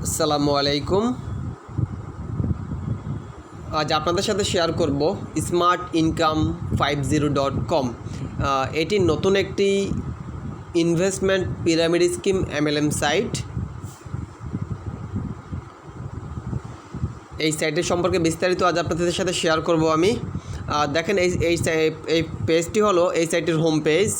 আসসালামু আলাইকুম। আজ আপনাদের সাথে শেয়ার করব smartincome50.com। এটি নতুন একটি investment pyramid scheme MLM site. এই সাইটের সম্পর্কে বিস্তারিত আজ আপনাদের সাথে শেয়ার করব আমি। দেখেন এই পেজটি হলো এই সাইটের হোম পেজ।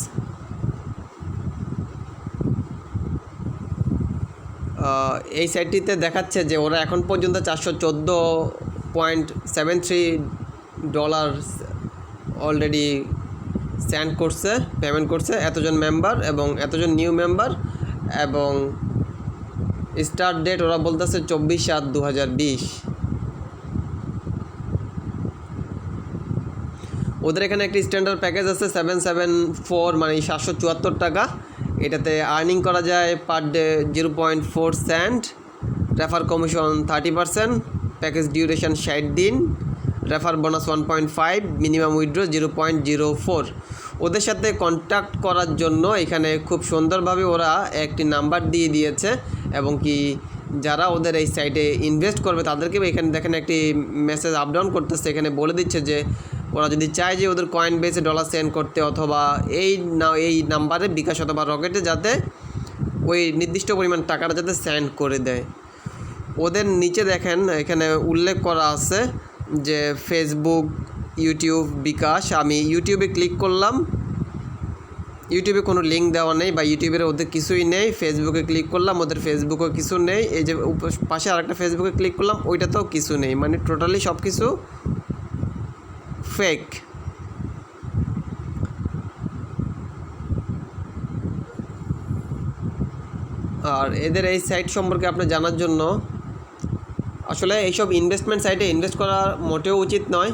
এই সাইটটিতে দেখাচ্ছে যে ওরা এখন পর্যন্ত $414.73 অলরেডি সেন্ড করছে, পেমেন্ট করছে এতজন মেম্বার এবং এতজন নিউ মেম্বার, এবং স্টার্ট ডেট ওরা বলতেছে 24/7/2020। ওদের এখানে একটি স্ট্যান্ডার্ড প্যাকেজ আছে 774, মানে 774 টাকা। এটাতে আর্নিং করা যায় per day 0.4 cent, refer commission 30%, package duration 60 দিন, রেফার বোনাস 1.5, মিনিমাম উইথড্র 0.04। ওদের সাথে কন্ট্যাক্ট করার জন্য এখানে খুব সুন্দরভাবে ওরা একটি নাম্বার দিয়ে দিয়েছে, এবং কি যারা ওদের এই সাইটে ইনভেস্ট করবে তাদেরকে এখানে দেখেন একটি মেসেজ আপ ডাউন করতেছে। এখানে বলে দিচ্ছে যে ওরা যদি চায় যে ওদের কয়েন বেসে ডলার সেন্ড করতে, অথবা এই নাম্বারে বিকাশ অথবা রকেটে যাতে ওই নির্দিষ্ট পরিমাণ টাকাটা যাতে সেন্ড করে দেয়। ওদের নিচে দেখেন এখানে উল্লেখ করা আছে যে ফেসবুক, ইউটিউব, বিকাশ। আমি ইউটিউবে ক্লিক করলাম, ইউটিউবে কোনো লিঙ্ক দেওয়া নেই বা ইউটিউবের ওদের কিছুই নেই। ফেসবুকে ক্লিক করলাম, ওদের ফেসবুকেও কিছু নেই। এই যে পাশে আরেকটা ফেসবুকে ক্লিক করলাম, ওইটাতেও কিছু নেই। মানে টোটালি সব কিছু ফেক। আর এদের এই সাইট সম্পর্কে আপনি জানার জন্য, আসলে এইসব ইনভেস্টমেন্ট সাইটে ইনভেস্ট করা মোটেও উচিত নয়।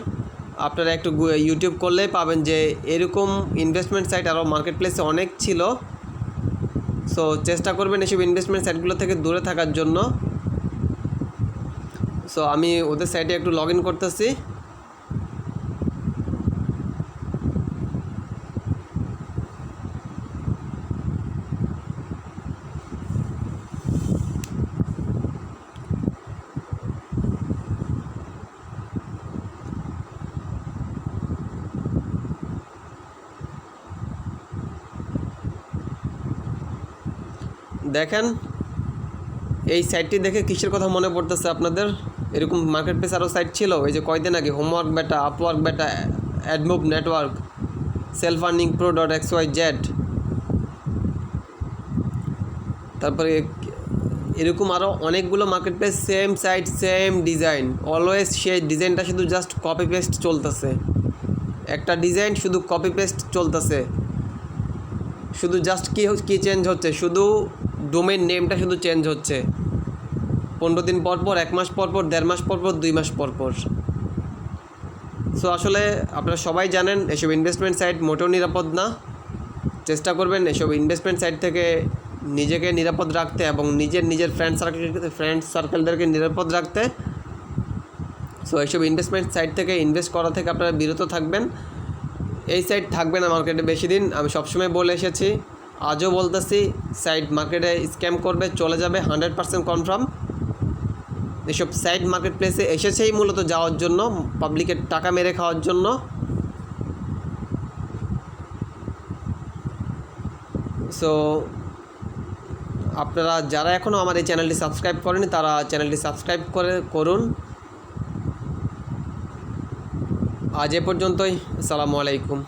আপনারা একটু ইউটিউব করলেই পাবেন যে এরকম ইনভেস্টমেন্ট সাইট আরও মার্কেট প্লেসে অনেক ছিল। সো চেষ্টা করবেন এসব ইনভেস্টমেন্ট সাইটগুলো থেকে দূরে থাকার জন্য। সো আমি ওদের সাইটে একটু লগ ইন করতেছি। দেখেন এই সাইটটি দেখে কিসের কথা মনে পড়তেছে আপনাদের? এরকম মার্কেট প্লেস আরও সাইট ছিল এই যে কয়দিন আগে, হোমওয়ার্ক বেটা, আপওয়ার্ক বেটা, AdMove network, self earning pro.xyz। তারপরে এরকম আরও অনেকগুলো marketplace, same site, same design, always সেই ডিজাইনটা শুধু জাস্ট কপি পেস্ট চলতেছে। একটা ডিজাইন শুধু কপি পেস্ট চলতেছে, শুধু জাস্ট কি চেঞ্জ হচ্ছে, শুধু ডোমেইন নেমটা শুধু চেঞ্জ হচ্ছে 15 দিন পর পর, 1 মাস পর পর, 1.5 মাস পর পর, 2 মাস পর পর। সো আসলে আপনারা সবাই জানেন এসব ইনভেস্টমেন্ট সাইট মোটেও নিরাপদ না। চেষ্টা করবেন এসব ইনভেস্টমেন্ট সাইট থেকে নিজেকে নিরাপদ রাখতে এবং নিজের ফ্রেন্ড সার্কেলদেরকে নিরাপদ রাখতে। সো এইসব ইনভেস্টমেন্ট সাইট থেকে ইনভেস্ট করা থেকে আপনারা বিরত থাকবেন। এই সাইট থাকবে না মার্কেটে বেশি দিন, আমি সবসময় বলে এসেছি, আজও বলতেছি। সাইট মার্কেটে স্ক্যাম করবে, চলে যাবে 100% কনফার্ম। এসব সাইট মার্কেট প্লেসে এসেছেই মূলত যাওয়ার জন্য, পাবলিকের টাকা মেরে খাওয়ার জন্য। সো আপনারা যারা এখনও আমার এই চ্যানেলটি সাবস্ক্রাইব করেনি তারা চ্যানেলটি সাবস্ক্রাইব করুন। আজ এ পর্যন্তই। আসসালামু আলাইকুম।